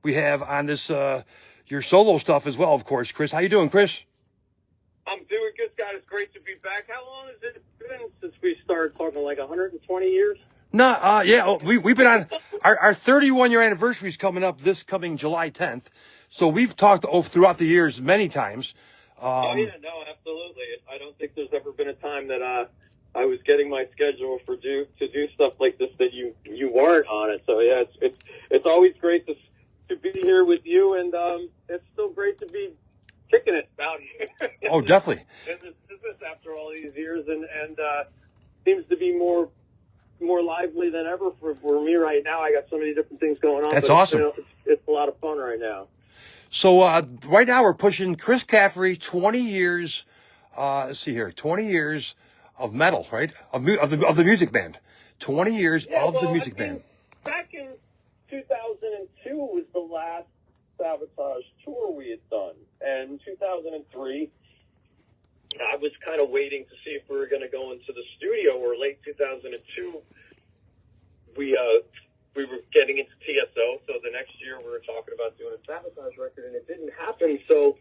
we have on this your solo stuff as well, of course. Chris, how you doing, Chris? I'm doing good, Scott. It's great to be back. How long has it been since we started talking? Like 120 years? No, yeah, we've been on our 31-year anniversary is coming up this coming July 10th. So we've talked throughout the years many times. Oh yeah, no, absolutely. I don't think there's ever been a time that I was getting my schedule to do stuff like this that you weren't on it. So yeah, it's always great to be here with you, and it's still great to be kicking it out here. Oh, definitely. In this business after all these years, and seems to be more lively than ever for me right now. I got so many different things going on. That's awesome. It's a lot of fun right now. So right now we're pushing Chris Caffery 20 years. Let's see here, 20 years of metal, right? Of the music band. 20 years of the music band. Back in 2002 was the last Sabotage tour we had done, and in 2003. I was kind of waiting to see if we were going to go into the studio, or late 2002, we were getting into TSO, so the next year we were talking about doing a Sabotage record, and it didn't happen. So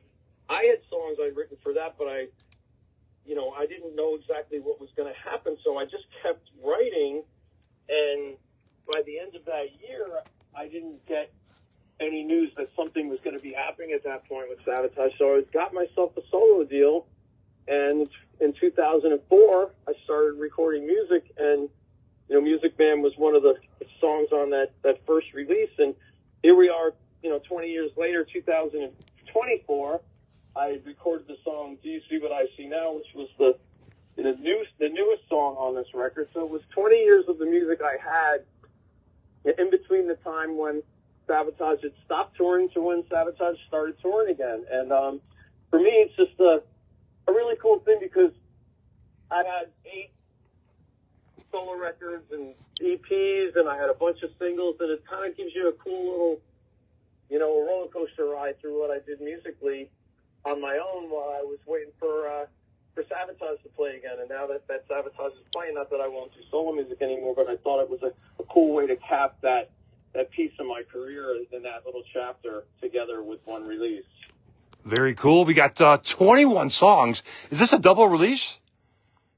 I had songs I'd written for that, but I didn't know exactly what was going to happen, so I just kept writing, and by the end of that year, I didn't get any news that something was going to be happening at that point with Sabotage, so I got myself a solo deal. And in 2004, I started recording music, and Music Man was one of the songs on that first release. And here we are, 20 years later, 2024. I recorded the song "Do You See What I See Now," which was the newest song on this record. So it was 20 years of the music I had in between the time when Sabotage had stopped touring to when Sabotage started touring again. And for me, it's just a really cool thing because I had 8 solo records and EPs, and I had a bunch of singles, and it kind of gives you a cool little, a roller coaster ride through what I did musically on my own while I was waiting for Sabotage to play again. And now that Sabotage is playing, not that I won't do solo music anymore, but I thought it was a cool way to cap that piece of my career in that little chapter together with one release. Very cool. We got 21 songs. Is this a double release?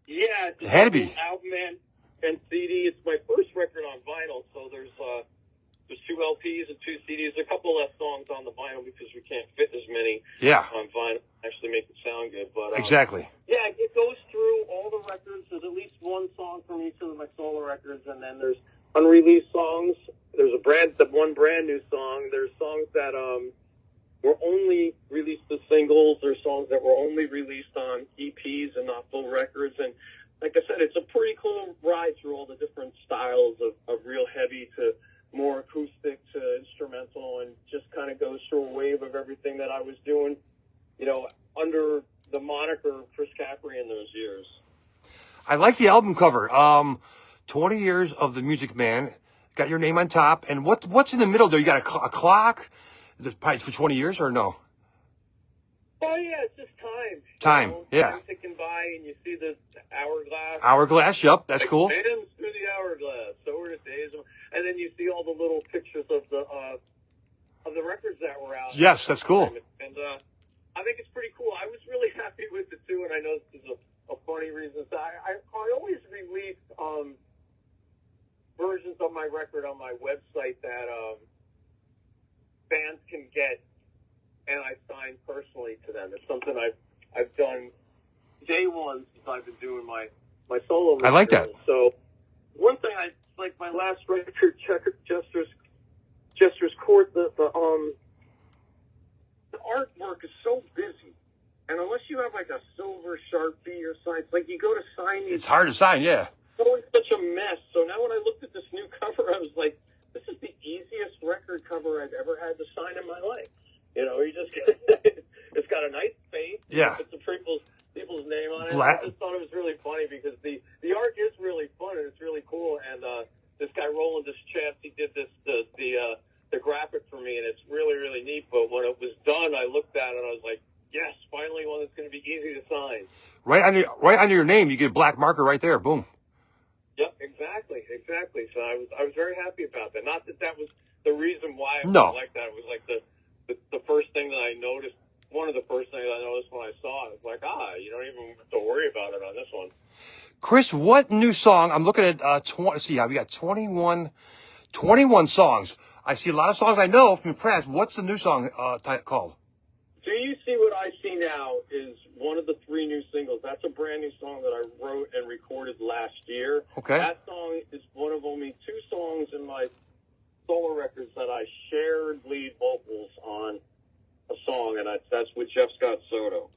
Yeah, it's it had to be. Album and CD. It's my first record on vinyl, so there's 2 LPs and 2 CDs. A couple less songs on the vinyl because we can't fit as many on vinyl. Actually, make it sound good, but exactly. Yeah, it goes through all the records. There's at least one song from each of my solo records, and then there's unreleased songs. There's one brand new song. There's songs that were only released as singles. There's songs that were only released on EPs and not full records. And like I said, it's a pretty cool ride through all the different styles of real heavy to more acoustic to instrumental, and just kind of goes through a wave of everything that I was doing, under the moniker Chris Caffery in those years. I like the album cover. 20 years of the Music Man. Got your name on top. And what's in the middle there? You got a clock? Is it probably for 20 years or no? Oh, yeah, it's just time. Time, yeah. Time ticking by, and you see the hourglass. Hourglass, yep, that's cool. Hands through the hourglass. So were the days. And then you see all the little pictures of the records that were out. Yes, that's cool. And I think it's pretty cool. I was really happy with it, too, and I know this is a funny reason. So I always release versions of my record on my website that fans can get, and I sign personally to them. It's something I've done day one since I've been doing my solo record. I like that. So one thing like my last record, Jester's Court, the artwork is so busy, and unless you have like a silver Sharpie or something, it's like you go to sign these. It's hard to sign, yeah. It's always such a mess. So now when I looked at this new cover, I was like, this is the easiest record cover I've ever had to sign in my life. You just it's got a nice face. Yeah. Put some people's name on it. Black. I just thought it was really funny because the art is really fun and it's really cool. And this guy Roland Deschamps, he did the graphic for me, and it's really, really neat. But when it was done, I looked at it and I was like, yes, finally one that's going to be easy to sign. Right under your name, you get a black marker right there. Boom. Yep, exactly. So I was very happy about that. Not that was the reason why I No. like that was like the first thing that I noticed. One of the first things I noticed when I saw it was like, you don't even have to worry about it on this one. Chris, what new song? I'm looking at, see, we got 21 songs. I see a lot of songs I know from the past. What's the new song called? Do You See What I See Now is one of the 3 new singles. That's a brand new song that I wrote and recorded last year. Okay. That song is one of only 2 songs in my solo records that I shared lead vocals on a song, and that's with Jeff Scott Soto.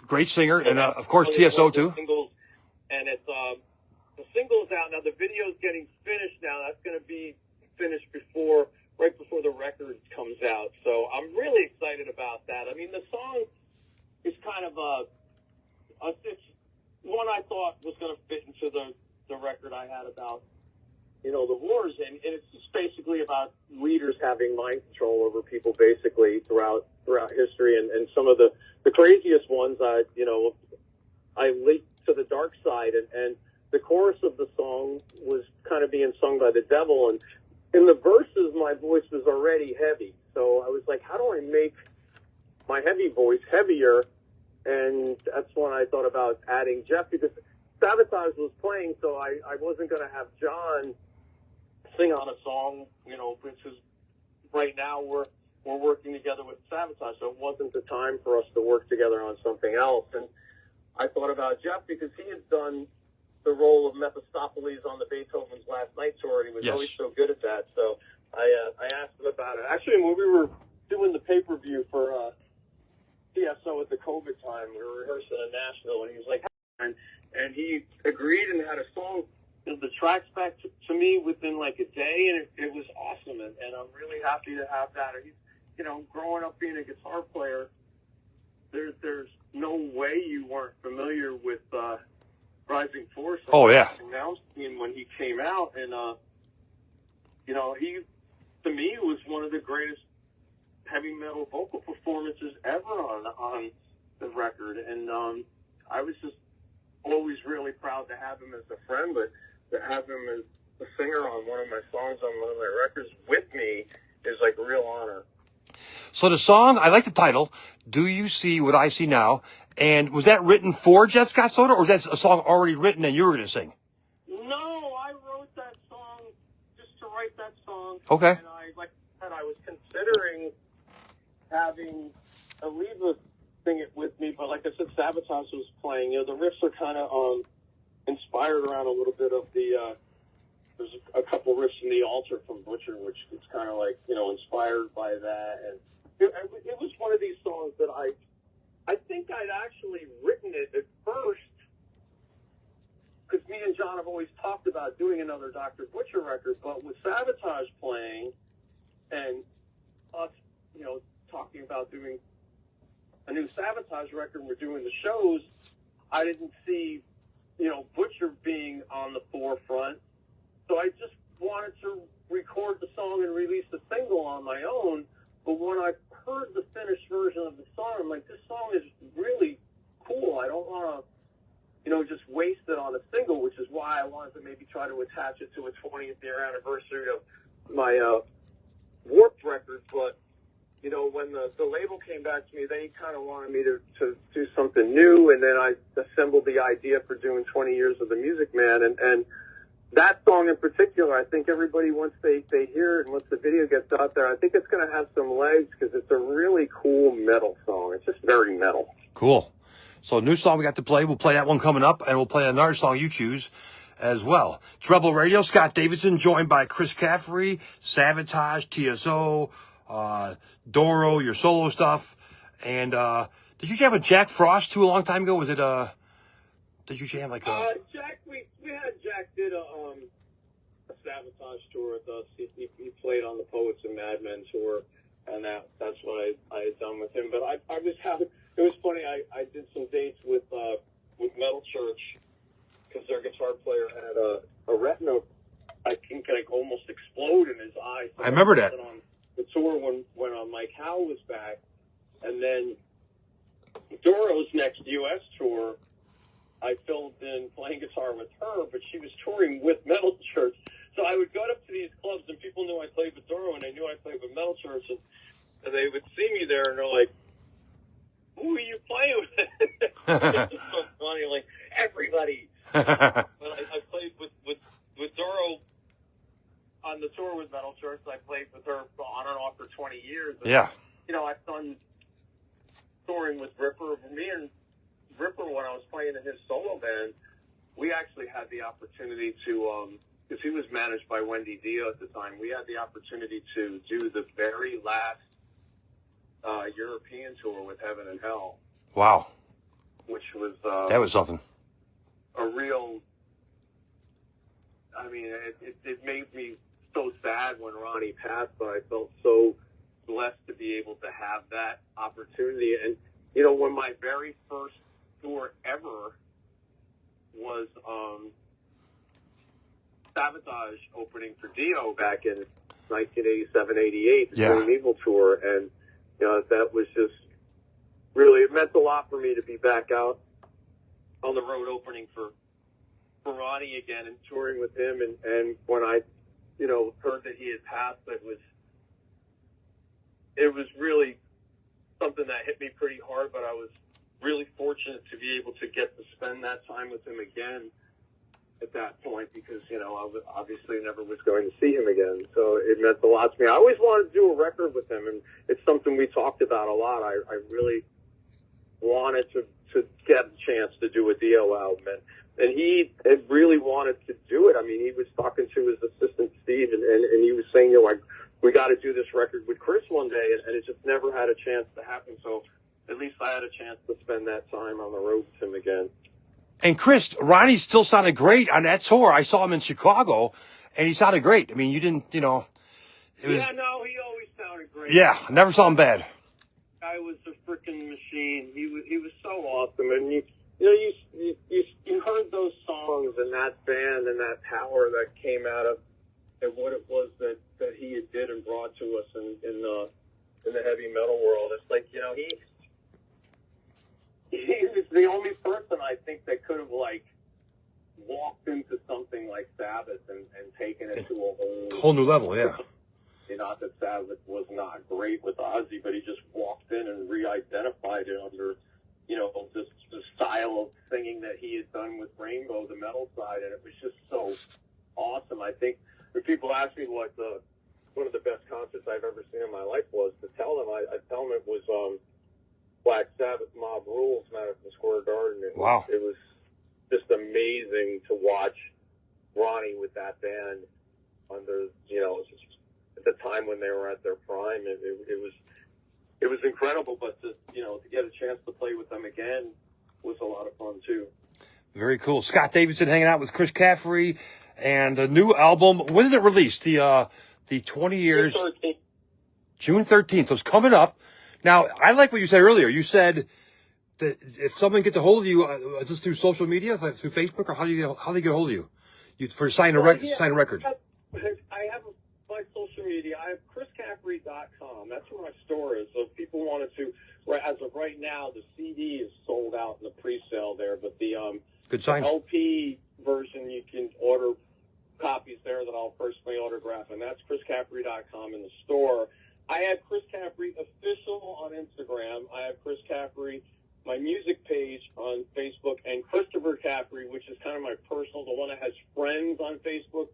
Great singer, and of course TSO too. Singles, and it's the single's out now. The video's getting finished now. That's going to be finished right before the record comes out. So I'm really excited about that. I mean, the song is kind of it's one I thought was going to fit into the record I had about, the wars, and it's just basically about leaders having mind control over people, basically throughout history, and some of the craziest ones I linked to the dark side, and the chorus of the song was kind of being sung by the devil, and in the verses my voice was already heavy, so I was like, how do I make my heavy voice heavier? And that's when I thought about adding Jeff, because Sabotage was playing, so I wasn't going to have John sing on a song, which is right now we're working together with Sabotage, so it wasn't the time for us to work together on something else. And I thought about Jeff because he had done the role of Mephistopheles on the Beethoven's Last Night tour, and he was always so good at that. So I asked him about it. Actually, when we were doing the pay-per-view for TSO at the COVID time, we were rehearsing in Nashville, and he was like, and he agreed and had a song, the tracks back to me within like a day, and it was awesome, and I'm really happy to have that. He's, growing up being a guitar player, there's no way you weren't familiar with Rising Force. Oh yeah. Announced him when he came out, and he to me was one of the greatest heavy metal vocal performances ever on the record, and I was just always really proud to have him as a friend, but to have him as a singer on one of my songs on one of my records with me is like a real honor. So the song, I like the title, Do You See What I See Now? And was that written for Jeff Scott Soto, or was that a song already written and you were going to sing? No, I wrote that song just to write that song. Okay. And I was considering having Aliva sing it with me, but like I said, Sabotage was playing. The riffs are kind of inspired around a little bit of the there's a couple riffs in the altar from Butcher, which is kind of like inspired by that, and it was one of these songs that I think I'd actually written it at first because me and John have always talked about doing another Dr. Butcher record, but with Sabotage playing and us talking about doing a new Sabotage record, we're doing the shows, I didn't see Butcher being on the forefront. So I just wanted to record the song and release the single on my own. But when I heard the finished version of the song, I'm like, this song is really cool. I don't want to, just waste it on a single, which is why I wanted to maybe try to attach it to a 20th year anniversary of my Warped record. But, when the label came back to me, they kind of wanted me to do something new. And then I assembled the idea for doing 20 years of the Music Man. And that song in particular, I think everybody, once they hear it and once the video gets out there, I think it's going to have some legs because it's a really cool metal song. It's just very metal. Cool. So new song we got to play. We'll play that one coming up, and we'll play another song you choose as well. It's Rebel Radio. Scott Davidson, joined by Chris Caffery, Sabotage, TSO, Doro, your solo stuff. And did you jam with Jack Frost too a long time ago? Was it did you jam like Jack, we had Jack did a Sabotage tour with us. He played on the Poets and Madmen tour, and that's what I had done with him. But I was having, it was funny, I did some dates with Metal Church because their guitar player had a retina, I think, like almost explode in his eye. So I remember that. on the tour when Mike Howe was back, and then Doro's next U.S. tour, I filled in playing guitar with her, but she was touring with Metal Church. So I would go up to these clubs, and people knew I played with Doro, It's just so funny, like, everybody. But I played with Doro on the tour with Metal Church. I played with her on and off for 20 years. And, Yeah. you know, I've done touring with Ripper. Me and Ripper, when I was playing in his solo band, we actually had the opportunity to, because he was managed by Wendy Dio at the time, we had the opportunity to do the very last European tour with Heaven and Hell. Wow. Which was... that was something. A real... I mean, it made me so sad when Ronnie passed, but I felt so blessed to be able to have that opportunity. And, you know, when my very first tour ever was Sabotage opening for Dio back in 1987, 88, the Dream Evil tour, and, you know, that was just really, it meant a lot for me to be back out on the road opening for Ronnie again and touring with him. And when I, you know, heard that he had passed, it was really something that hit me pretty hard, but I was really fortunate to be able to get to spend that time with him again at that point, because, you know, I obviously never was going to see him again. So it meant a lot to me. I always wanted to do a record with him, and it's something we talked about a lot. I really wanted to get a chance to do a Dio album, and he had really wanted to do it. I mean, he was talking to his assistant Steve, and he was saying, you know, like, we got to do this record with Chris one day, and it just never had a chance to happen. So at least I had a chance to spend that time on the road with him again. And Chris, Ronnie still sounded great on that tour. I saw him in Chicago, and he sounded great. I mean, you didn't, you know, it was... Yeah, no, he always sounded great. Yeah, never saw him bad. Guy was a freaking machine. He was so awesome, and you heard those songs and that band and that power that came out of and what it was that he had did and brought to us in the heavy metal world. It's like, you know, he was the only person I think that could have, like, walked into something like Sabbath and taken it to a whole new level. Yeah. Not that Sabbath was not great with Ozzy, but he just walked in and re-identified it under, you know, the style of singing that he had done with Rainbow, the metal side, and it was just so awesome. I think when people ask me what one of the best concerts I've ever seen in my life was, to tell them, I tell them it was Black Sabbath Mob Rules, Madison Square Garden. Wow. It was just amazing to watch Ronnie with that band under, you know, at the time when they were at their prime. It was incredible, but to get a chance to play with them again was a lot of fun too. Very cool. Scott Davidson hanging out with Chris Caffery, and a new album. When did it release? The 20 years. June 13th. So it's coming up. Now, I like what you said earlier. You said that if someone gets a hold of you, is this through social media, like through Facebook, or how do they get a hold of you? For sign a record? I have my social media. I have chriscaffery.com. That's where my store is. So if people wanted to, as of right now, the CD is sold out in the pre-sale there, but the good sign. LP version, you can order copies there that I'll personally autograph, and that's chriscaffery.com in the store. I have Chris Caffery Official on Instagram. I have Chris Caffery, my music page on Facebook, and Christopher Caffery, which is kind of my personal, the one that has friends on Facebook.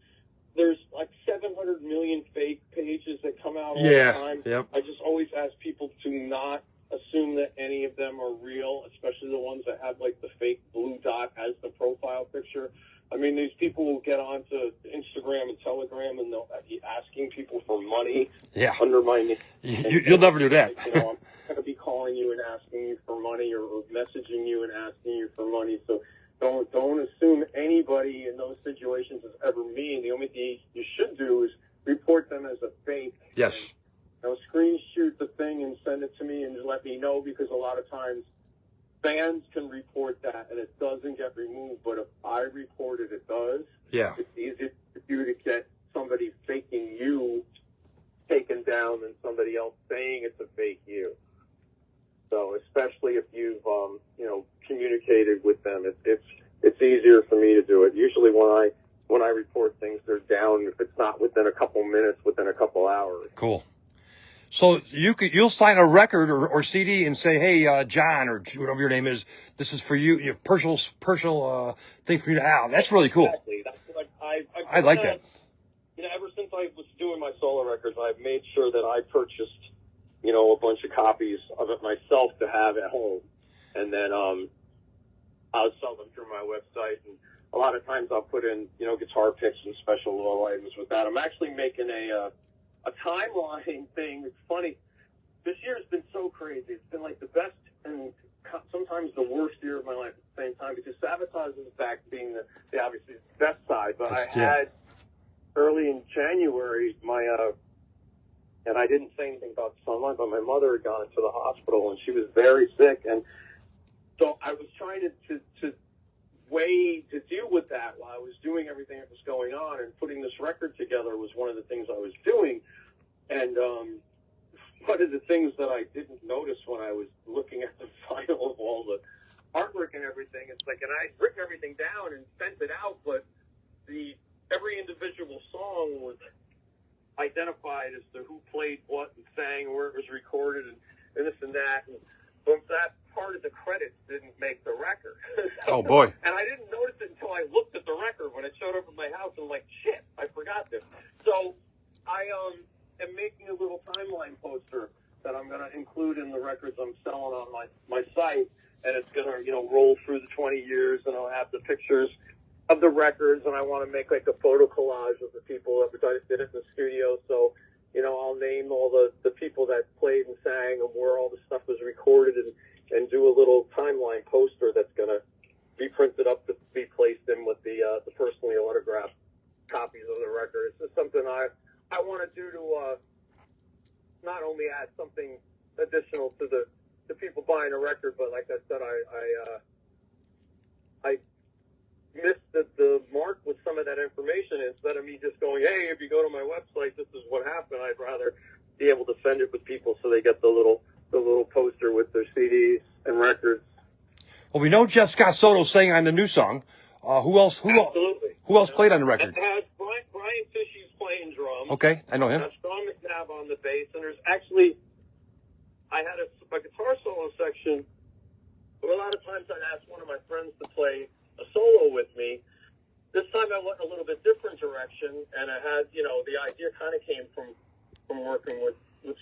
There's like 700 million fake pages that come out all the time. Yep. I just always ask people to not assume that any of them are real, especially the ones that have like the fake blue dot as the profile picture. I mean, these people will get onto Instagram and Telegram, and they'll be asking people for money under my name. You'll never do that. You know, I'm going to be calling you and asking you for money, or messaging you and asking you for money. So don't assume anybody in those situations is ever me. And the only thing you should do is report them as a fake. Yes. And, screen shoot the thing and send it to me and just let me know, because a lot of times fans can report that and it doesn't get removed, but if I report it, it does. Yeah. It's easier for you to get somebody faking you taken down than somebody else saying it's a fake you. So especially if you've communicated with them, it's easier for me to do it. Usually when I report things, they're down. If it's not within a couple minutes, within a couple hours. Cool. So you'll sign a record or CD and say, hey, John, or whatever your name is, this is for you, your personal thing for you to have. That's really cool. Exactly. That's what I like that. You know, ever since I was doing my solo records, I've made sure that I purchased, you know, a bunch of copies of it myself to have at home. And then I'll sell them through my website. And a lot of times I'll put in, you know, guitar picks and special little items with that. I'm actually making a timeline thing. It's funny. This year has been so crazy. It's been like the best and sometimes the worst year of my life at the same time, because Sabotage is back being the obviously the best side. But I had early in January and I didn't say anything about the sunlight, but my mother had gone into the hospital and she was very sick, and so I was trying to way to deal with that while I was doing everything that was going on, and putting this record together was one of the things I was doing. And one of the things that I didn't notice when I was looking at the final of all the artwork and everything, it's like, and I'd written everything down and sent it out, but every individual song was identified as to who played what and sang, where it was recorded, and this and that. And but that part of the credits didn't make the record. Oh, boy. And I didn't notice it until I looked at the record when it showed up at my house, and I'm like, shit, I forgot this. So I am making a little timeline poster that I'm going to include in the records I'm selling on my site, and it's going to, you know, roll through the 20 years, and I'll have the pictures of the records, and I want to make like a photo collage of the people that did it in the studio. So, you know, I'll name all the people that played and sang and where all the stuff was recorded, and do a little timeline poster that's going to be printed up to be placed in with the personally autographed copies of the record. It's just something I want to do to not only add something additional to the people buying a record, but like I said, I missed the mark with some of that information. Instead of me just going, hey, if you go to my website, this is what happened, I'd rather be able to send it with people so they get the little poster with their CDs and records. Well, we know Jeff Scott Soto sang on the new song. Who else played on the record? It has Brian Tishy's playing drums. Okay, I know him. Sean McNabb on the bass, and there's actually, I had a guitar solo section, but a lot of times I'd ask one of my friends to play a solo with me. This time I went a little bit different direction, and I had, you know, the idea kind of came from working with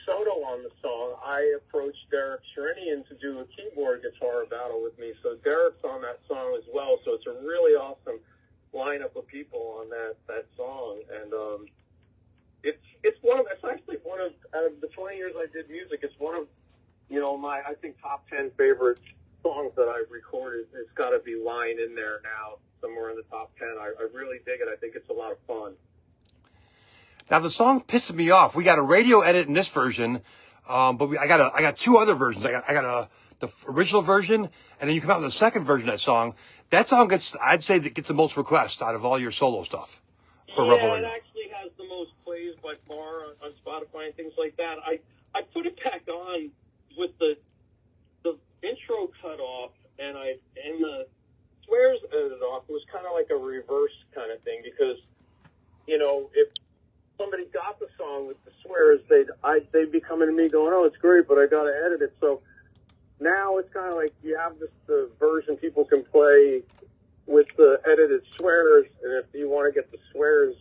Soto on the song. I approached Derek Sherinian to do a keyboard guitar battle with me, so Derek's on that song as well. So it's a really awesome lineup of people on that song, and it's actually one of, out of the 20 years I did music, it's one of, you know, my, I think, top 10 favorite songs that I've recorded. It's got to be lying in there now, somewhere in the top 10. I really dig it. I think it's a lot of fun. Now the song pisses me off. We got a radio edit in this version, but I got two other versions. I got the original version, and then you come out with the second version of that song. That song I'd say that gets the most requests out of all your solo stuff for Rebel Radio. It actually has the most plays by far on Spotify and things like that. I put it back on with the intro cut off, and the swears edited off. It was kind of like a reverse kind of thing, because, you know, if somebody got the song with the swears, they'd be coming to me going, oh, it's great, but I got to edit it. So now it's kind of like you have the version people can play with the edited swears, and if you want to get the swears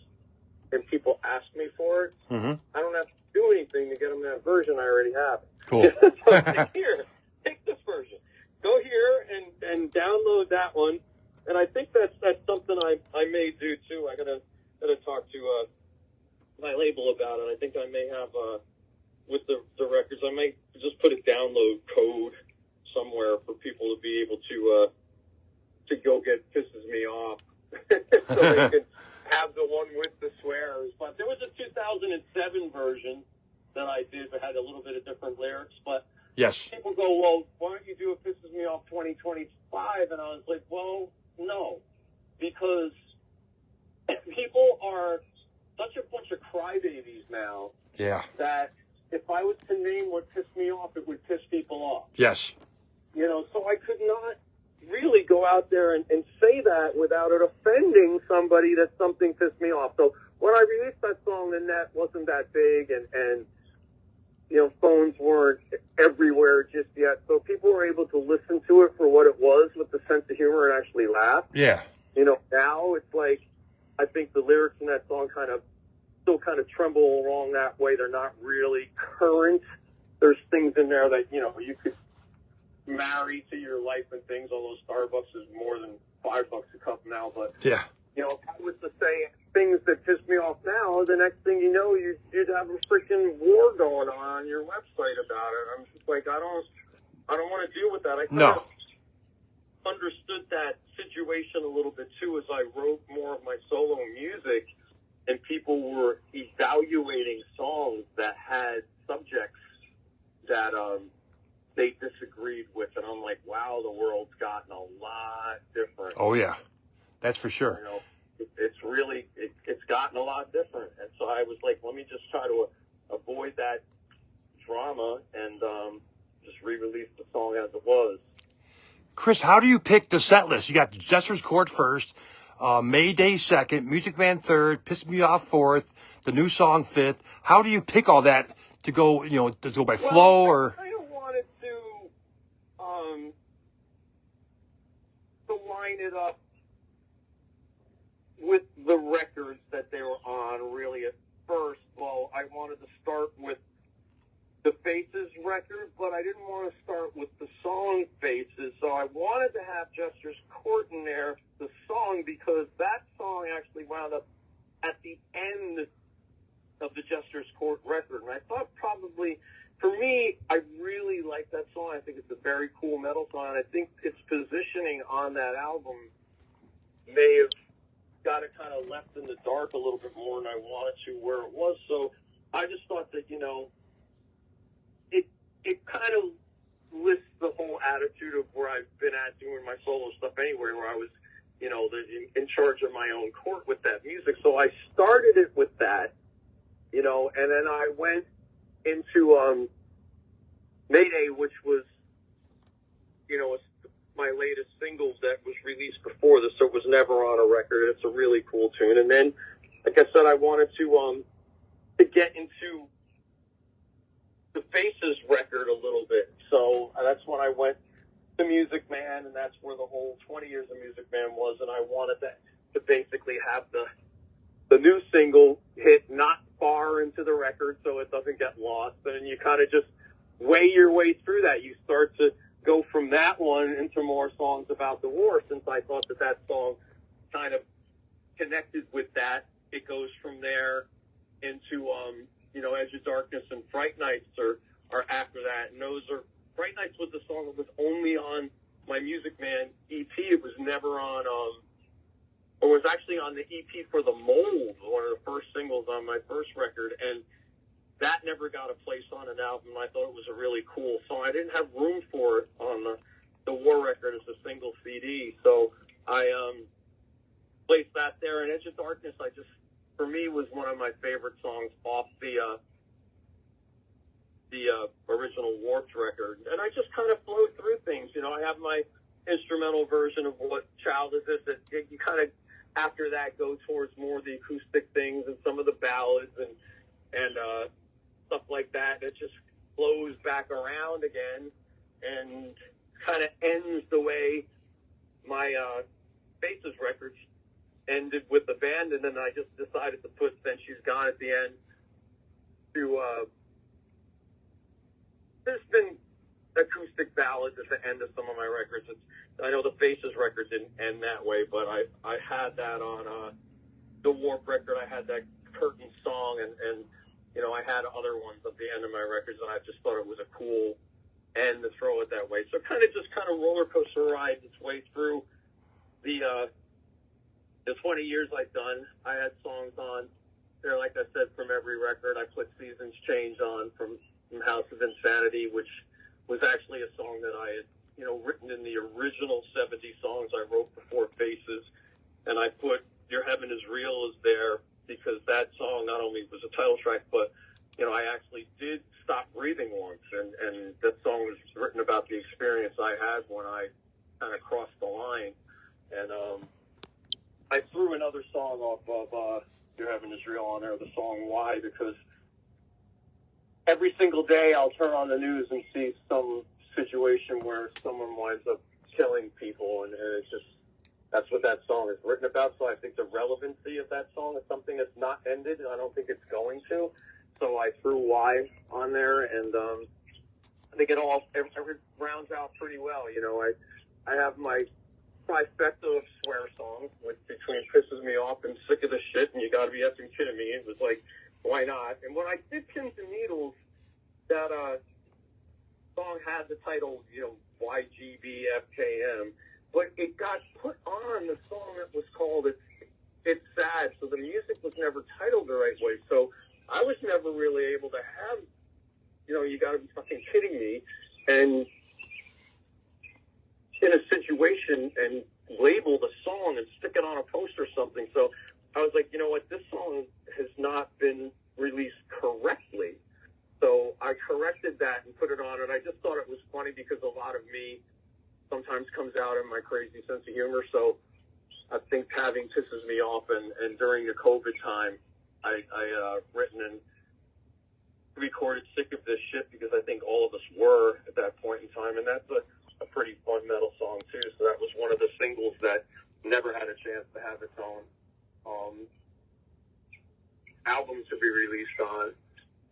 and people ask me for it, I don't have to do anything to get them that version. I already have it. Cool. So here, take this version. Go here and download that one. And I think that's something I may do too. I gotta talk to my label about it. I think I may have with the records, I might just put a download code somewhere for people to be able to go get Pisses Me Off, so they can have the one with the swears. But there was a 2007 version that I did that had a little bit of different lyrics. But yes, people go, well, why don't you do a Pisses Me Off 2025? And I was like, well, no, because people are such a bunch of crybabies now. Yeah. That if I was to name what pissed me off, it would piss people off. Yes. You know, so I could not really go out there and say that without it offending somebody that something pissed me off. So when I released that song, the net wasn't that big, and phones weren't everywhere just yet, so people were able to listen to it for what it was with the sense of humor and actually laugh. Yeah. Now it's like, I think the lyrics in that song still kind of tremble along that way. They're not really current. There's things in there that, you could marry to your life and things, although Starbucks is more than $5 a cup now. But, yeah. If I was to say things that piss me off now, the next thing you know, you'd have a freaking war going on your website about it. I'm just like, I don't want to deal with that. I kind of understood that situation a little bit too as I wrote more of my solo music, and people were evaluating songs that had subjects that they disagreed with, and I'm like, wow, the world's gotten a lot different. Oh yeah, that's for sure. It's really it's gotten a lot different, and so I was like, let me just try to avoid that drama and just re-release the song as it was. Chris, how do you pick the set list? You got Jester's Court first, Mayday second, Music Man third, Piss Me Off fourth, the new song fifth. How do you pick all that to go, to go by flow or? I kind of wanted to line it up with the records that they were on really at first. Well, I wanted to start with the Faces record, but I didn't want to start with the song Faces, so I wanted to have Jester's Court in there, the song, because that song actually wound up at the end of the Jester's Court record, and I thought probably, for me, I really like that song. I think it's a very cool metal song, and I think its positioning on that album may have got it kind of left in the dark a little bit more than I wanted to where it was, so I just thought that, it kind of lists the whole attitude of where I've been at doing my solo stuff anyway, where I was, in charge of my own court with that music. So I started it with that, and then I went into Mayday, which was, my latest single that was released before this, so it was never on a record. It's a really cool tune. And then, like I said, I wanted to get into the Faces record a little bit. So that's when I went to Music Man, and that's where the whole 20 years of Music Man was, and I wanted that to basically have the new single hit not far into the record so it doesn't get lost. And you kind of just weigh your way through that. You start to go from that one into more songs about the war, since I thought that song kind of connected with that. It goes from there into Edge of Darkness and Fright Nights are after that. And Fright Nights was the song that was only on my Music Man EP. It was never on, or was actually on the EP for The Mold, one of the first singles on my first record. And that never got a place on an album. I thought it was a really cool song. I didn't have room for it on the War record as a single CD. So I placed that there. And Edge of Darkness, for me, was one of my favorite songs off the original Warped record. And I just kind of flow through things. I have my instrumental version of What Child Is This? You kind of, after that, go towards more of the acoustic things and some of the ballads and stuff like that. It just flows back around again and kind of ends the way my Faces records ended with the band, and then I just decided to put Then She's Gone at the end to there's been acoustic ballads at the end of some of my records. I know the Faces record didn't end that way, but I had that on the Warp record. I had that Curtain song, and I had other ones at the end of my records, and I just thought it was a cool end to throw it that way. So kind of roller coaster rides its way through the 20 years I've done. I had songs on there, like I said, from every record. I put Seasons Change on from House of Insanity, which was actually a song that I had, written in the original 70 songs I wrote before Faces. And I put Your Heaven Is Real is there because that song not only was a title track, but, I actually did stop breathing once. And that song was written about the experience I had when I kind of crossed the line. And I threw another song off of Your Heaven Is Real on there, the song Why, because every single day I'll turn on the news and see some situation where someone winds up killing people, and it's just, that's what that song is written about. So I think the relevancy of that song is something that's not ended, and I don't think it's going to. So I threw Why on there, and I think it all every rounds out pretty well. You know, I have my trifecta of swear songs, which between Pisses Me Off and Sick of the Shit and You Gotta Be Effing Kidding Me. It was like, why not? And when I did Pins and Needles, that song had the title, you know, YGBFKM, but it got put on the song that was called It's Sad, so the music was never titled the right way. So I was never really able to have, you know, You Gotta Be Fucking Kidding Me, and in a situation and label the song and stick it on a poster or something. So I was like, you know what, this song has not been released correctly. So I corrected that and put it on, and I just thought it was funny because a lot of me sometimes comes out in my crazy sense of humor. So I think having Pisses Me Off, and during the COVID time, I written and recorded Sick of This Shit because I think all of us were at that point in time, and that's a pretty fun metal song too. So that was one of the singles that never had a chance to have its own album to be released on.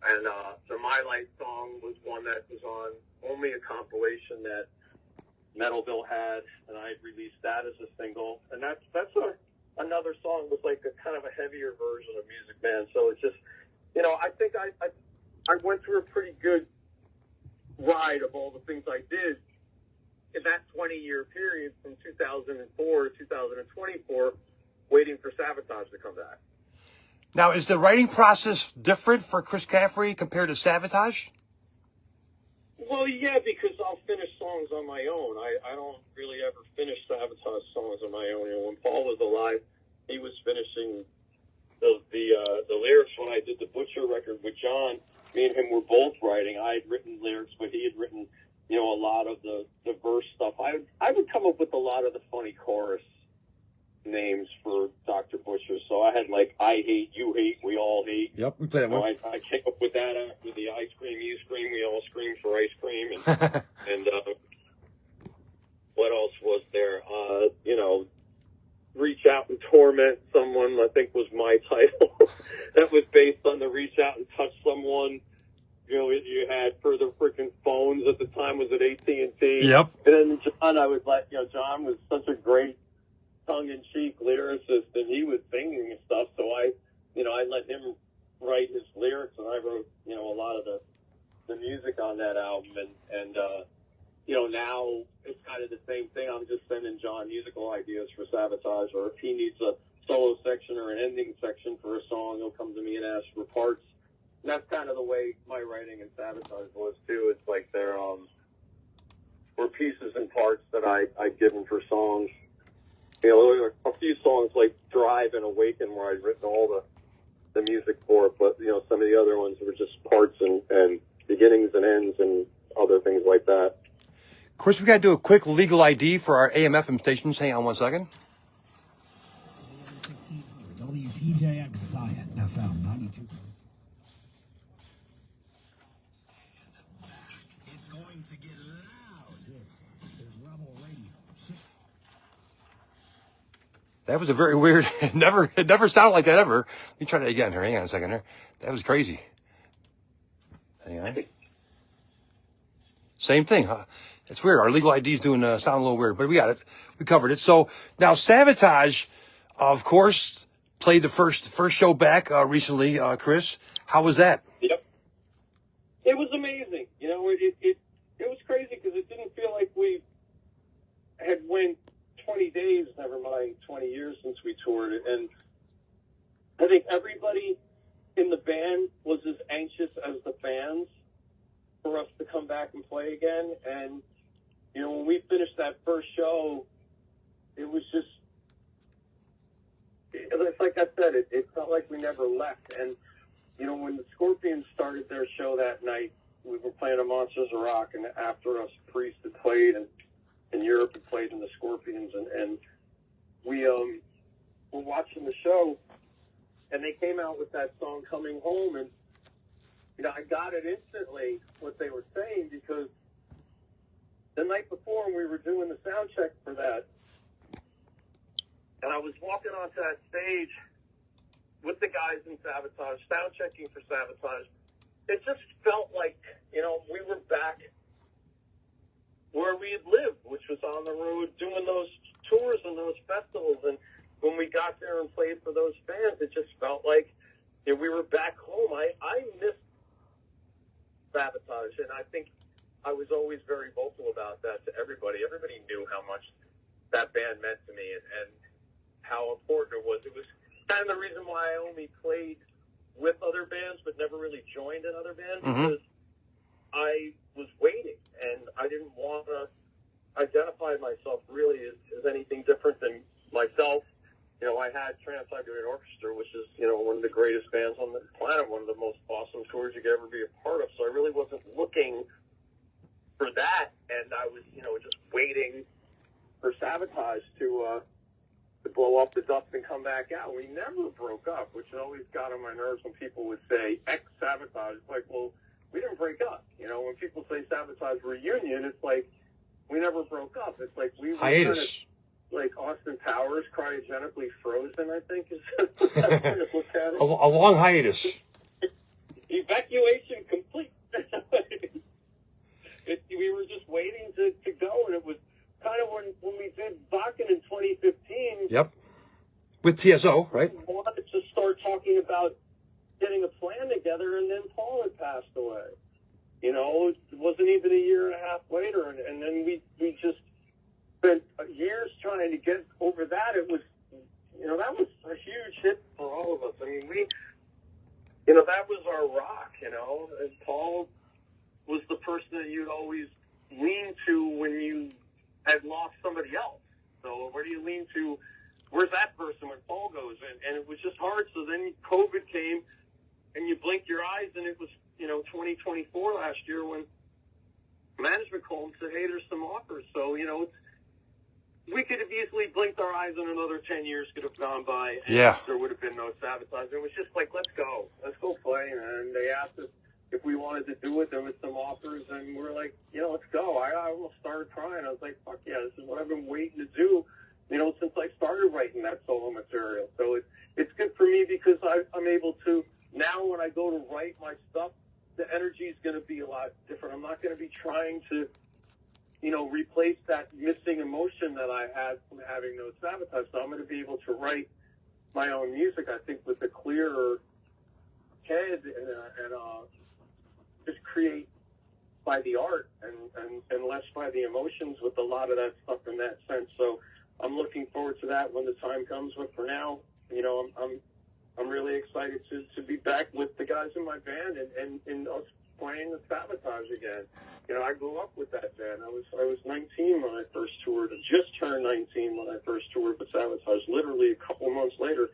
And the My Life song was one that was on only a compilation that Metalville had, and I released that as a single. And that's another song with like a kind of a heavier version of Music Man. So it's just, you know, I think I went through a pretty good ride of all the things I did in that 20-year period from 2004 to 2024, waiting for Sabotage to come back. Now, is the writing process different for Chris Caffery compared to Sabotage? Well, yeah, because I'll finish songs on my own. I don't really ever finish Sabotage songs on my own. You know, when Paul was alive, he was finishing the lyrics. When I did the Butcher record with John, me and him were both writing. I had written lyrics, but he had written, you know, a lot of the verse stuff. I would come up with a lot of the funny chorus names for Dr. Butcher. So I had like, I hate, you hate, we all hate. Yep, we played that one. I came up with that after the I scream, you scream, we all scream for ice cream. And, and what else was there? You know, Reach Out and Torment Someone, I think was my title. That was based on the Reach Out and Touch Someone. You know, you had for the freaking phones at the time, was it AT&T? Yep. And then John, I was like, you know, John was such a great tongue-in-cheek lyricist, and he was singing and stuff, so I let him write his lyrics, and I wrote, you know, a lot of the music on that album, and you know, now it's kind of the same thing. I'm just sending John musical ideas for Sabotage, or if he needs a solo section or an ending section for a song, he'll come to me and ask for parts. And that's kind of the way my writing in Sabotage was too. It's like there were pieces and parts that I given for songs. You know, there were a few songs like Drive and Awaken where I'd written all the music for it, but, you know, some of the other ones were just parts and beginnings and ends and other things like that. Chris, we got to do a quick legal ID for our AM/FM stations. Hang on one second. WPJX Zion FM 92. It's going to get loud. This is Rebel Radio. That was a very weird, it never sounded like that ever. Let me try that again here. Hang on a second here. That was crazy. Hang on. Same thing, huh? It's weird. Our legal ID is doing sound a little weird, but we got it. We covered it. So now Sabotage, of course, played the first show back recently. Chris, how was that? Yep. It was amazing. You know, it was crazy because it didn't feel like we had went 20 days, never mind 20 years since we toured it. And I think everybody in the band was as anxious as the fans for us to come back and play again. And, you know, when we finished that first show, it was just, it's like I said, it felt like we never left. And, you know, when the Scorpions started their show that night, we were playing a Monsters of Rock, and after us, Priest had played, and Europe had played in the Scorpions, and we were watching the show, and they came out with that song Coming Home, and I got it instantly what they were saying, because the night before when we were doing the sound check for that, and I was walking onto that stage with the guys in Sabotage, sound checking for Sabotage, it just felt like, we were back where we had lived, which was on the road doing those tours and those festivals. And when we got there and played for those fans, it just felt like we were back home. I missed Sabotage, and I think I was always very vocal about that to everybody. Everybody knew how much that band meant to me and how important it was. It was kind of the reason why I only played with other bands but never really joined another band, because I was waiting, and I didn't want to identify myself really as anything different than myself. I had Trans-Siberian Orchestra, which is, one of the greatest bands on the planet, one of the most awesome tours you could ever be a part of. So I really wasn't looking for that, and I was, just waiting for Sabotage to blow up the dust and come back out. We never broke up, which always got on my nerves when people would say ex-Sabotage. It's like, well, we didn't break up. When people say Sabotage reunion, it's like we never broke up. It's like we were hiatus. Like Austin Powers, cryogenically frozen, I think is the best way to look at it. A long hiatus. Evacuation complete. We were just waiting to go, and it was kind of when we did Bakken in 2015. Yep. With TSO, right? We wanted to start talking about getting a plan together, and then Paul had passed away. It wasn't even a year and a half later, and then we just spent years trying to get over that. It was, that was a huge hit for all of us. I mean, that was our rock, and Paul was the person that you'd always lean to when you had lost somebody else. So where do you lean to? Where's that person when Paul goes? And it was just hard. So then COVID came, and you blink your eyes, and it was, 2024 last year when management called and said, hey, there's some offers. So, we could have easily blinked our eyes, and another 10 years could have gone by, and there would have been no Sabotage. It was just like, let's go play. And they asked us if we wanted to do it. There was some offers, and we're like, let's go. I almost started crying. I was like, fuck yeah, this is what I've been waiting to do, since I started writing that solo material. So it's good for me because I'm able to, now when I go to write my stuff, the energy is going to be a lot different. I'm not going to be trying to, replace that missing emotion that I had from having no Sabotage. So I'm going to be able to write my own music, I think, with a clearer head and just create by the art and less by the emotions with a lot of that stuff in that sense. So I'm looking forward to that when the time comes. But for now, I'm really excited to be back with the guys in my band and us playing the Sabotage again. I grew up with that band. I was 19 when I first toured. I just turned 19 when I first toured with Sabotage, literally a couple of months later.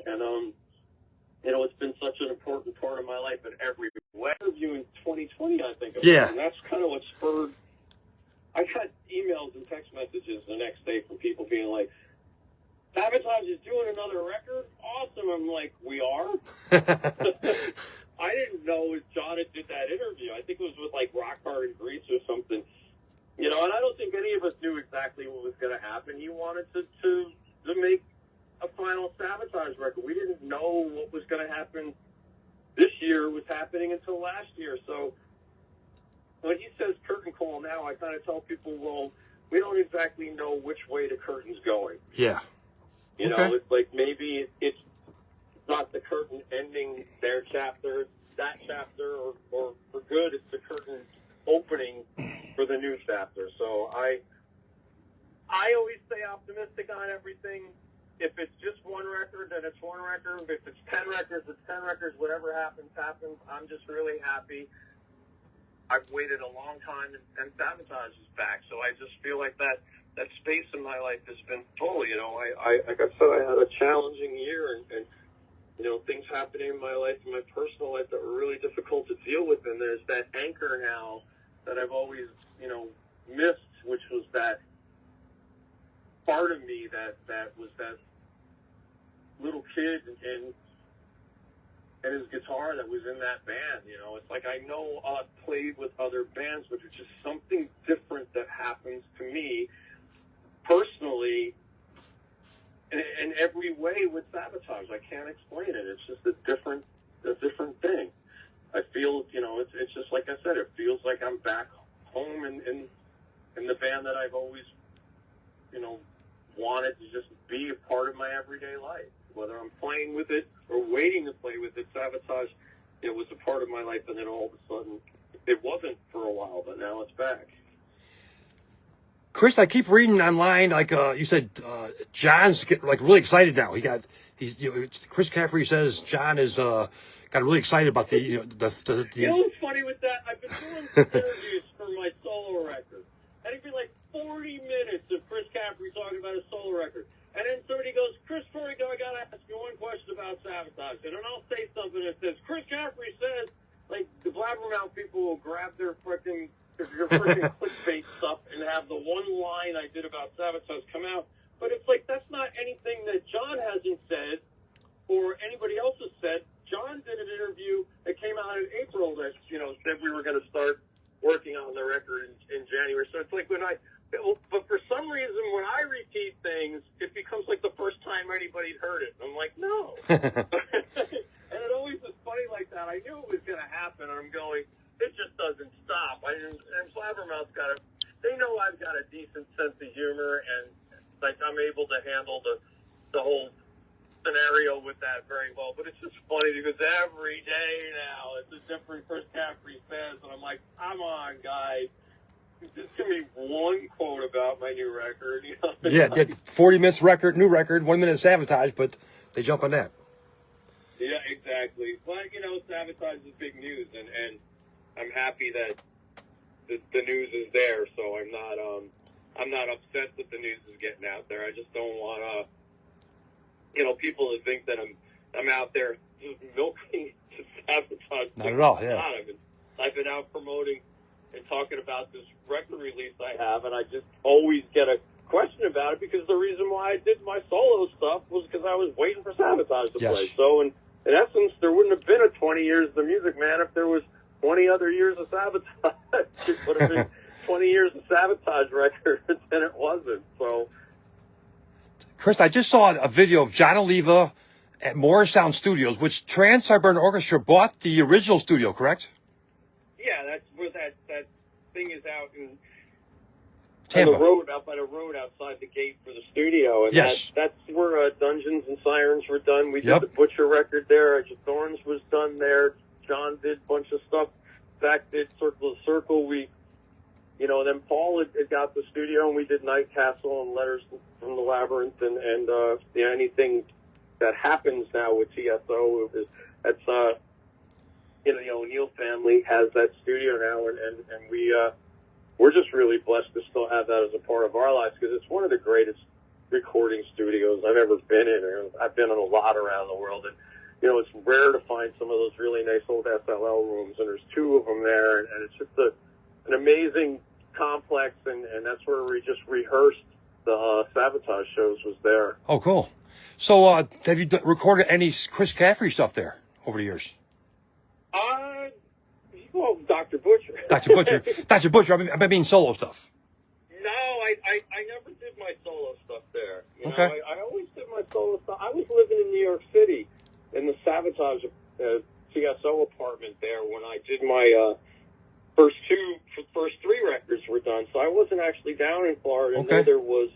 And, it's been such an important part of my life in every way. Interview in 2020, I think. Yeah. And that's kind of what spurred. I got emails and text messages the next day from people being like, Sabotage is doing another record? Awesome. I'm like, we are? I didn't know John had did that interview. I think it was with like Rock Hard in Greece or something. And I don't think any of us knew exactly what was going to happen. He wanted to make a final Sabotage record. We didn't know what was going to happen this year was happening until last year. So when he says curtain call now, I kind of tell people, well, we don't exactly know which way the curtain's going. Yeah. It's like maybe it's not the curtain ending their chapter, that chapter, or for good, it's the curtain opening for the new chapter. So I always stay optimistic on everything. If it's just one record, then it's one record. If it's 10 records, it's 10 records. Whatever happens, happens. I'm just really happy. I've waited a long time, and Sabotage is back. So I just feel like that space in my life has been full. I like I said, I had a challenging year, and things happening in my life, in my personal life, that were really difficult to deal with. And there's that anchor now that I've always, missed, which was that part of me that was that little kid and his guitar that was in that band. You know, it's like I know I've played with other bands, but it's just something different that happens to me personally in every way with Sabotage. I can't explain it. It's just a different thing. I feel, you know, it's just like I said, it feels like I'm back home in the band that I've always, you know, wanted to just be a part of my everyday life. Whether I'm playing with it or waiting to play with it, Sabotage, it was a part of my life, and then all of a sudden, it wasn't for a while, but now it's back. Chris, I keep reading online, like you said, John's like really excited now. Chris Caffery says John is got really excited about the You know what's funny with that? I've been doing interviews for my solo record, and it'd be like 40 minutes of Chris Caffery talking about his solo record. And then somebody goes, Chris, before we go, I got to ask you one question about Sabotage. And then I'll say something that says, Chris Caffery says, like, the blabbermouth people will grab their freaking clickbait stuff and have the one line I did about Sabotage come out. But it's like, that's not anything that John hasn't said or anybody else has said. John did an interview that came out in April that, you know, said we were going to start working on the record in January. So it's like but for some reason, when I repeat things, it becomes like the first time anybody'd heard it. I'm like, no. And it always is funny like that. I knew it was going to happen. I'm going, it just doesn't stop. And Blabbermouth's they know I've got a decent sense of humor, and like I'm able to handle the whole scenario with that very well. But it's just funny because every day now it's a different Chris Caffery says, and I'm like, come on, guys. Just give me one quote about my new record. You know? Yeah, 40 minutes record, new record, 1 minute Sabotage, but they jump on that. Yeah, exactly. But, you know, Sabotage is big news, and I'm happy that the news is there, so I'm not upset that the news is getting out there. I just don't want people to think that I'm out there just milking to Sabotage. Not at all, yeah. I've been out promoting and talking about this record release I have, and I just always get a question about it because the reason why I did my solo stuff was because I was waiting for Sabotage to play. So in essence, there wouldn't have been a 20 years of the Music Man if there was 20 other years of Sabotage. It would have been 20 years of Sabotage records, and it wasn't. So, Chris, I just saw a video of John Oliva at Morristown Studios, which Trans-Siberian Orchestra bought the original studio, correct? Yeah, that's where that thing is out in Tampa. On the road, out by the road outside the gate for the studio. And yes. That's where Dungeons and Sirens were done. We did the Butcher record there. Edge of Thorns was done there. John did a bunch of stuff. Zach did Circle of Circle. Then Paul had got the studio, and we did Night Castle and Letters from the Labyrinth and anything that happens now with TSO. That's the O'Neill family has that studio now, and we're just really blessed to still have that as a part of our lives because it's one of the greatest recording studios I've ever been in. I've been in a lot around the world, and it's rare to find some of those really nice old SLL rooms, and there's two of them there, and it's just an amazing complex, and that's where we just rehearsed the Sabotage shows was there. Oh, cool. So have you recorded any Chris Caffery stuff there over the years? Well, Dr. Butcher. Dr. Butcher, I mean solo stuff. No, I never did my solo stuff there. Okay. I always did my solo stuff. I was living in New York City in the Sabotage TSO apartment there when I did my first three records were done. So I wasn't actually down in Florida. Okay. And there was,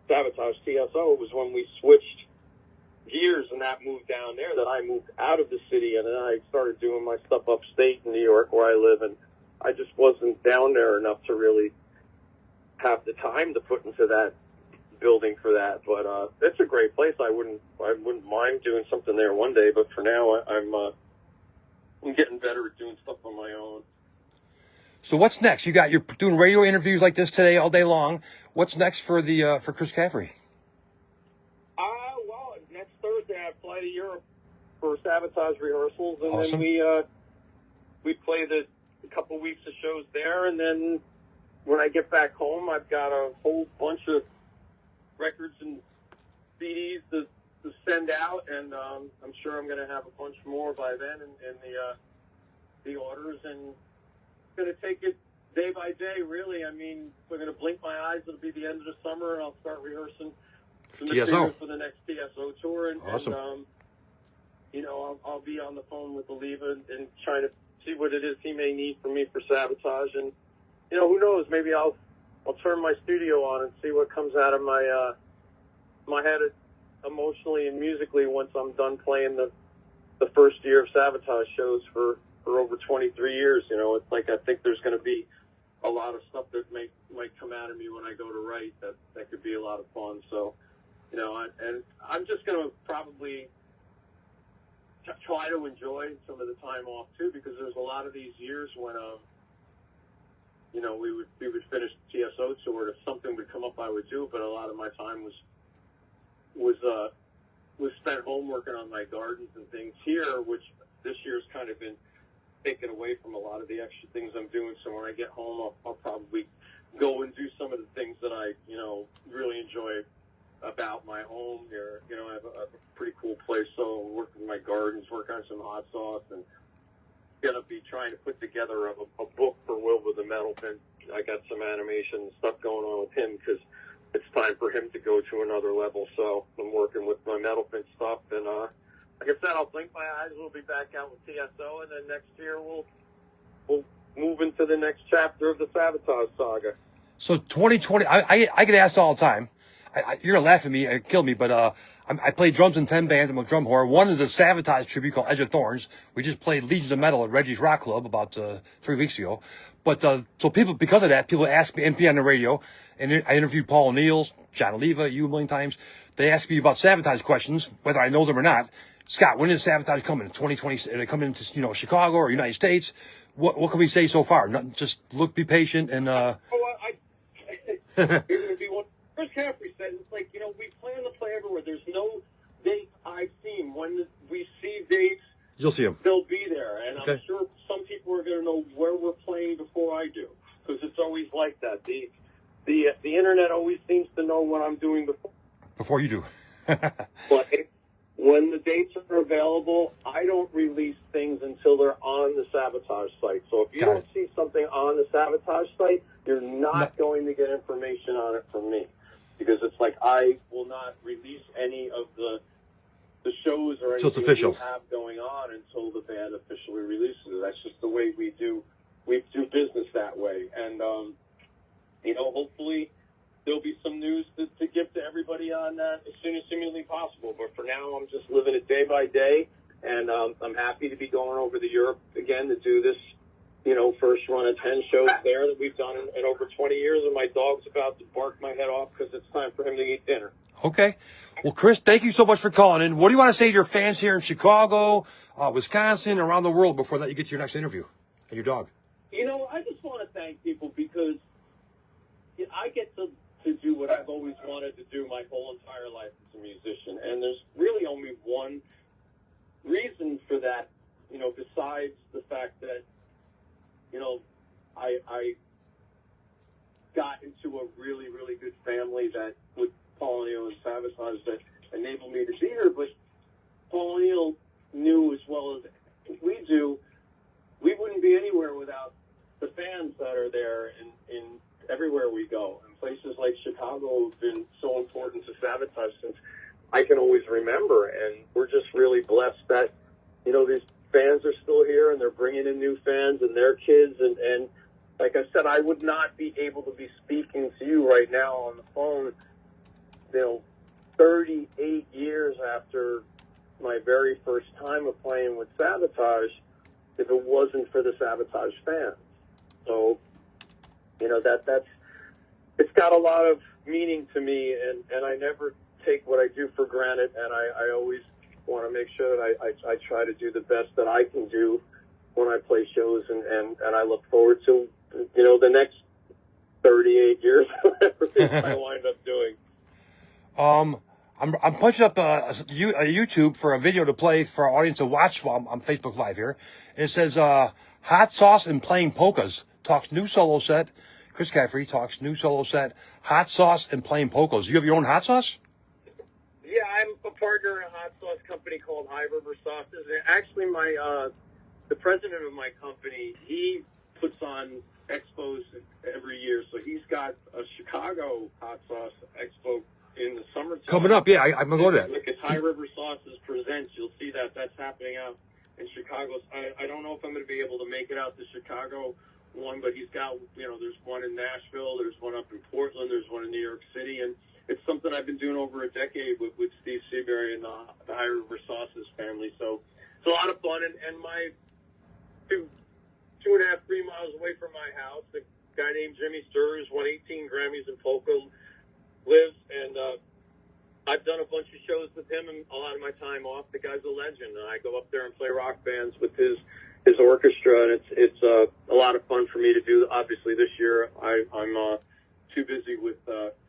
Sabotage TSO. It was when we switched gears and that moved down there that I moved out of the city, and then I started doing my stuff upstate in New York where I live, and I just wasn't down there enough to really have the time to put into that building for that. But it's a great place. I wouldn't mind doing something there one day, but for now I'm getting better at doing stuff on my own. So what's next? You're doing radio interviews like this today all day long. What's next for Chris Caffery? Well, next Thursday I fly to Europe for Sabotage rehearsals, and awesome. Then we play a couple weeks of shows there, and then when I get back home, I've got a whole bunch of records and CDs to send out, and I'm sure I'm going to have a bunch more by then in the orders, and going to take it day by day, really. I mean, we're going to blink my eyes. It'll be the end of the summer, and I'll start rehearsing the material for the next TSO tour. And, awesome. And, you know, I'll be on the phone with Oliva and trying to see what it is he may need from me for Sabotage. And, you know, who knows? Maybe I'll turn my studio on and see what comes out of my head emotionally and musically once I'm done playing the first year of Sabotage shows for over 23 years. You know, it's like I think there's going to be a lot of stuff that might come out of me when I go to write that could be a lot of fun. So, you know, and I'm just going to probably try to enjoy some of the time off too, because there's a lot of these years when you know, we would finish the TSO tour. If something would come up, I would do, but a lot of my time was spent home working on my gardens and things here, which this year's kind of been taken away from a lot of the extra things I'm doing. So when I get home, I'll probably go and do some of the things that I, you know, really enjoy about my home here. You know, I have a pretty cool place, so work with my gardens, work on some hot sauce, and going to be trying to put together a book for Will with the Metal Pin. I got some animation and stuff going on with him because it's time for him to go to another level. So I'm working with my Metal Pin stuff, and like I said, I'll blink my eyes. We'll be back out with TSO, and then next year we'll move into the next chapter of the Sabotage saga. So 2020, I get asked all the time. You're gonna laugh at me, kill me, but I play drums in 10 bands. I'm a drum whore. One is a Sabotage tribute called Edge of Thorns. We just played Legions of Metal at Reggie's Rock Club about 3 weeks ago. But so people, because of that, people ask me, NP on the radio, and I interviewed Paul O'Neill, John Oliva, you a million times. They ask me about Sabotage questions, whether I know them or not. Scott, when is Sabotage coming? 2020? Are they coming into, you know, Chicago or United States? What can we say so far? Just look, be patient, and you're going to be one. Chris Caffery said, it's like, you know, we plan to play everywhere. There's no dates I've seen. When we see dates, you'll see them. They'll be there. And okay. I'm sure some people are going to know where we're playing before I do, because it's always like that. The internet always seems to know what I'm doing before you do. But when the dates are available, I don't release things until they're on the Sabotage site. So if you don't see something on the Sabotage site, you're not going to get information on it from me. Because it's like I will not release any of the shows or anything we have going on until the band officially releases it. That's just the way we do business that way. And, you know, hopefully there'll be some news to give to everybody on that as soon as humanly possible. But for now, I'm just living it day by day. And I'm happy to be going over to Europe again to do this, you know, first run of 10 shows there that we've done in over 20 years, and my dog's about to bark my head off because it's time for him to eat dinner. Okay. Well, Chris, thank you so much for calling in. What do you want to say to your fans here in Chicago, Wisconsin, around the world before that you get to your next interview and your dog? You know, I just want to thank people because I get to do what I've always wanted to do my whole entire life as a musician, and there's really only one reason for that, you know, besides the fact that, you know, I got into a really, really good family that with Paul O'Neill and Sabotage that enabled me to be here. But Paul O'Neill knew as well as we do, we wouldn't be anywhere without the fans that are there in everywhere we go. And places like Chicago have been so important to Sabotage since I can always remember. And we're just really blessed that, you know, these fans are still here and they're bringing in new fans and their kids. And like I said, I would not be able to be speaking to you right now on the phone, you know, 38 years after my very first time of playing with Sabotage if it wasn't for the Sabotage fans. So, you know, that's it's got a lot of meaning to me, and I never take what I do for granted, and I always want to make sure that I try to do the best that I can do when I play shows, and I look forward to, you know, the next 38 years, whatever I wind up doing. I'm punching up a YouTube for a video to play for our audience to watch while I'm on Facebook Live here. It says, Hot Sauce and Playing Polkas talks new solo set. Chris Caffery talks new solo set. Hot Sauce and Playing Polkas. You have your own hot sauce? Yeah, I'm a partner in a hot sauce company called High River Sauces. And actually, the president of my company, he puts on expos every year. So he's got a Chicago hot sauce expo in the summertime. Coming up, yeah, I'm gonna go to that. Look, it's High River Sauces Presents. You'll see that's happening out in Chicago. I don't know if I'm going to be able to make it out to Chicago one, but he's got, there's one in Nashville, there's one up in Portland, there's one in New York City, and it's something I've been doing over a decade with Steve Seabury and the High River Sauces family. So it's a lot of fun, and my 2.5, 3 miles away from my house, a guy named Jimmy Sturrs, won 18 Grammys in polka, lives, and I've done a bunch of shows with him and a lot of my time off. The guy's a legend, and I go up there and play rock bands with his orchestra, and it's a lot of fun for me to do. Obviously, this year I'm too busy with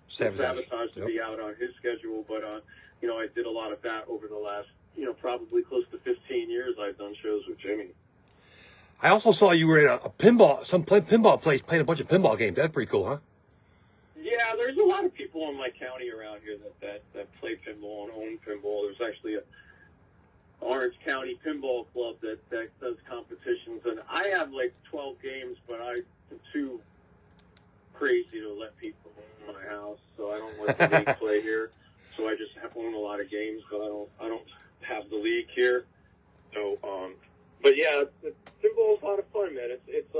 Sabotage to be out on his schedule, but I did a lot of that over the last probably close to 15 years. I've done shows with Jimmy. I also saw you were at a pinball place playing a bunch of pinball games. That's pretty cool, huh? Yeah, there's a lot of people in my county around here that play pinball and own pinball. There's actually a Orange County Pinball Club that does competitions, and I have like 12 games, but I'm too crazy to let people in my house, so I don't let the league play here. So I just own a lot of games, but I don't have the league here. So, but yeah, pinball's a lot of fun, man. It's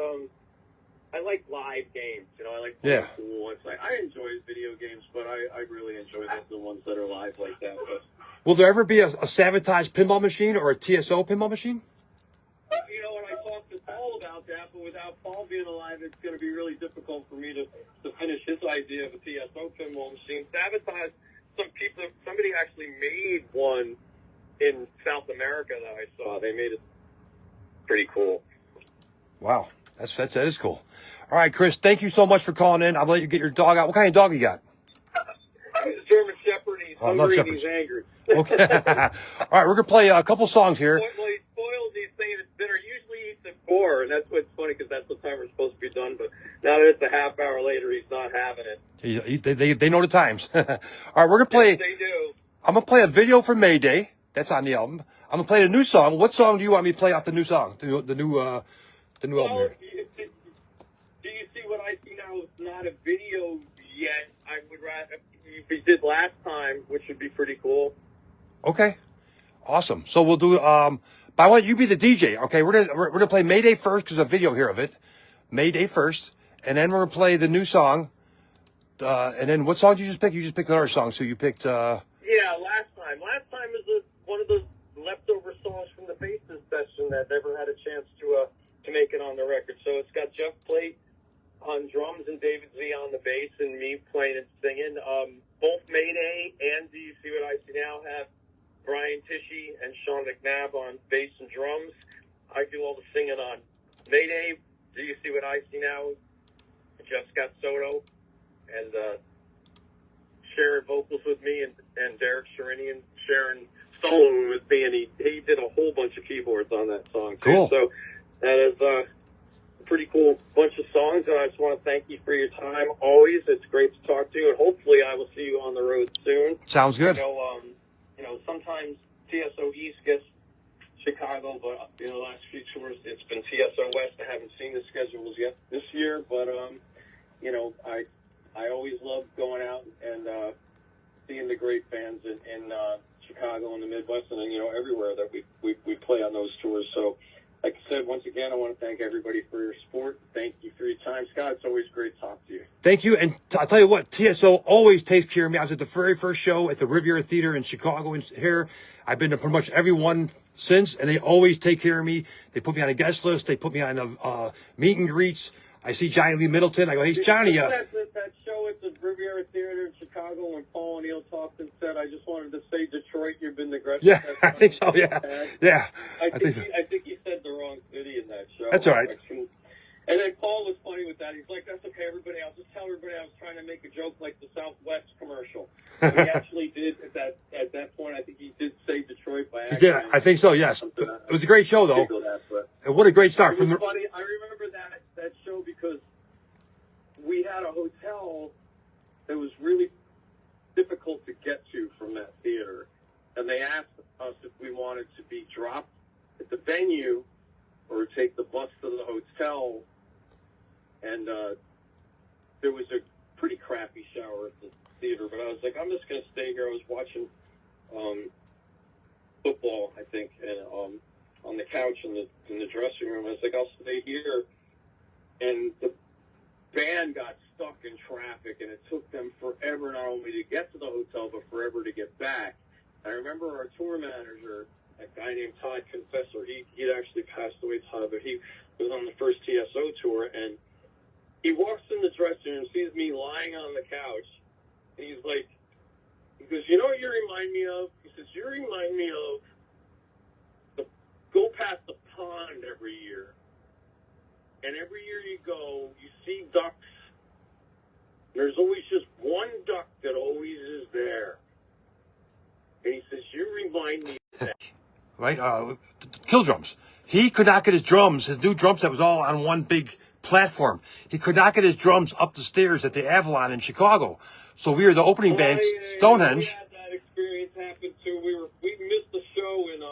I like live games, I like playing cool. It's like I enjoy video games, but I really enjoy the ones that are live like that. But will there ever be a Sabotage pinball machine or a TSO pinball machine? And I talked to Paul about that, but without Paul being alive, it's going to be really difficult for me to finish his idea of a TSO pinball machine. Sabotage, somebody actually made one in South America that I saw. They made it pretty cool. Wow. That is cool. All right, Chris, thank you so much for calling in. I'll let you get your dog out. What kind of dog you got? He's a German Shepherd. He's hungry and he's angry. Okay. All right, we're going to play a couple songs here. Well, he's spoiled. He's saying it's dinner. Usually eats at 4, and that's what's funny because that's the time we're supposed to be done. But now that it's a half hour later, he's not having it. They know the times. All right, we're going to play. Yes, they do. I'm going to play a video for Mayday. That's on the album. I'm going to play a new song. What song do you want me to play off the new song? The new album here. Do you see what I see now? It's not a video yet. I would rather if we did last time, which would be pretty cool. Okay, awesome. So we'll do. But I want you to be the DJ. Okay, we're gonna play Mayday first because there's a video here of it. Mayday first, and then we're gonna play the new song. And then what song did you just pick? You just picked another song. So you picked. Yeah, last time. Last time was one of those leftover songs from the Basis session that never had a chance to make it on the record. So it's got Jeff Plate on drums and David Z on the bass and me playing and singing. Both Mayday and Do You See What I See Now have Brian Tishy and Sean McNabb on bass and drums. I do all the singing on Mayday. Do You See What I See Now? Jeff Scott Soto and Sharon vocals with me and Derek Sherinian, Sharon soloing with me, and he did a whole bunch of keyboards on that song too. Cool. So that is a pretty cool bunch of songs, and I just want to thank you for your time. Always, it's great to talk to you, and hopefully I will see you on the road soon. Sounds good. Sometimes TSO East gets Chicago, but the last few tours it's been TSO West. I haven't seen the schedules yet this year, but I always love going out and seeing the great fans in Chicago and the Midwest, and everywhere that we play on those tours. So, like I said, once again, I want to thank everybody for your support. Thank you for your time, Scott. It's always great to talk to you. Thank you. And I'll tell you what, TSO always takes care of me. I was at the very first show at the Riviera Theater in Chicago and here. I've been to pretty much every one since, and they always take care of me. They put me on a guest list. They put me on a meet and greets. I see Johnny Lee Middleton. I go, hey, Johnny. That show at the Riviera Theater in Chicago when Paul O'Neill talked and said, I just wanted to say, Detroit, you've been the greatest. Yeah, I think so, yeah. Yeah, I think he said the wrong city in that show. That's all right. And then Paul was funny with that. He's like, that's okay, everybody. I'll just tell everybody I was trying to make a joke like the Southwest commercial. And he actually did, at that point, I think he did say Detroit by accident. He did. I think so, yes. It was a great show, though. And what a great start. It was funny. I remember that show because we had a hotel that was really difficult to get to from that theater. And and they asked us if we wanted to be dropped at the venue or take the bus to the hotel. And there was a pretty crappy shower at the theater, but I was like, I'm just going to stay here. I was watching football, I think, and on the couch in the dressing room. I was like, I'll stay here. And the band got stuck in traffic, and it took them forever not only to get to the hotel, but forever to get back. I remember our tour manager, a guy named Todd Confessor, he'd actually passed away, Todd, but he was on the first TSO tour, and he walks in the dressing room, sees me lying on the couch, and he's like, he goes, you know what you remind me of? He says, you remind me of go past the pond every year. And every year you go, you see ducks. There's always just one duck that always is there. And he says, you remind me of that. Right? Kill drums. He could not get his drums, his new drum set was all on one big platform. He could not get his drums up the stairs at the Avalon in Chicago. So we were the opening band, Stonehenge. We had that experience happen too. We missed the show in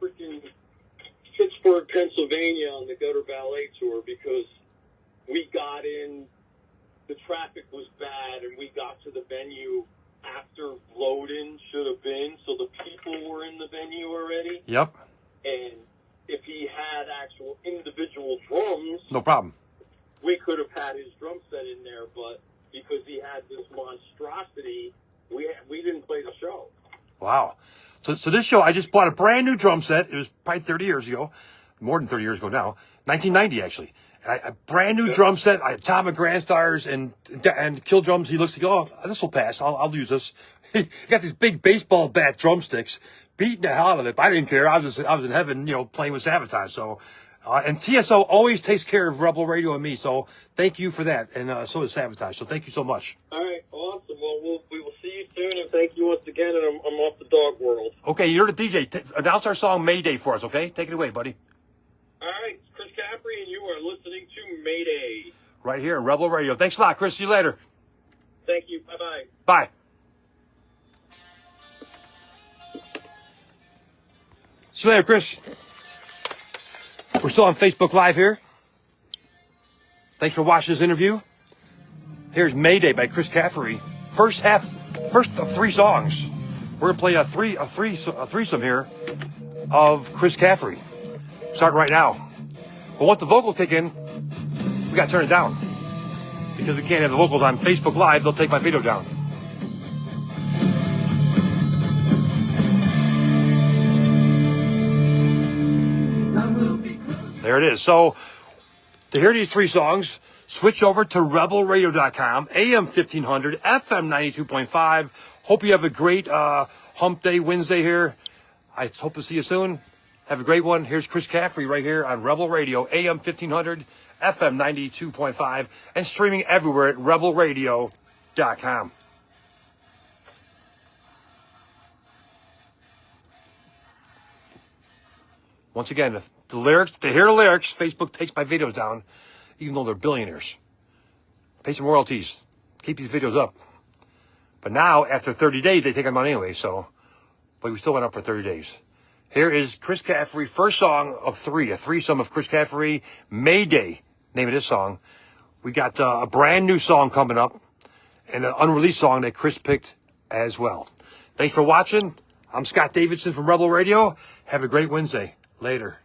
freaking Pittsburgh, Pennsylvania on the Gutter Ballet tour because we got in, the traffic was bad, and we got to the venue after load-in should have been, so the people were in the venue already. Yep. And if he had actual individual drums, no problem. We could have had his drum set in there, but because he had this monstrosity, we didn't play the show. Wow. So this show, I just bought a brand new drum set. It was probably 30 years ago, more than 30 years ago now, 1990 actually. A brand new drum set. I had Tom Grand Stars and Kill drums. He looks like, oh, this will pass. I'll use this. He got these big baseball bat drumsticks, beating the hell out of it. But I didn't care. I was in heaven, playing with Sabotage. So, and TSO always takes care of Rebel Radio and me. So thank you for that. And so does Sabotage. So thank you so much. All right, awesome. Well, we will see you soon, and thank you once again. And I'm off the dog world. Okay, you're the DJ. Announce our song Mayday for us. Okay, take it away, buddy. All right, Chris Caffery, and you are listening to Mayday. Right here, Rebel Radio. Thanks a lot, Chris. See you later. Thank you. Bye-bye. Bye. See you later, Chris. We're still on Facebook Live here. Thanks for watching this interview. Here's Mayday by Chris Caffery. First of three songs. We're gonna play a threesome here of Chris Caffery. Starting right now. But once the vocals kick in, we gotta turn it down. Because we can't have the vocals on Facebook Live, they'll take my video down. There it is. So, to hear these three songs, switch over to rebelradio.com, AM 1500, FM 92.5. Hope you have a great hump day Wednesday here. I hope to see you soon. Have a great one. Here's Chris Caffery right here on Rebel Radio, AM 1500, FM 92.5, and streaming everywhere at rebelradio.com. Once again, if to hear the lyrics, Facebook takes my videos down, even though they're billionaires. Pay some royalties. Keep these videos up. But now, after 30 days, they take them out anyway, but we still went up for 30 days. Here is Chris Caffery, first song of three, a threesome of Chris Caffery, Mayday, name of this song. We got a brand new song coming up, and an unreleased song that Chris picked as well. Thanks for watching. I'm Scott Davidson from Rebel Radio. Have a great Wednesday. Later.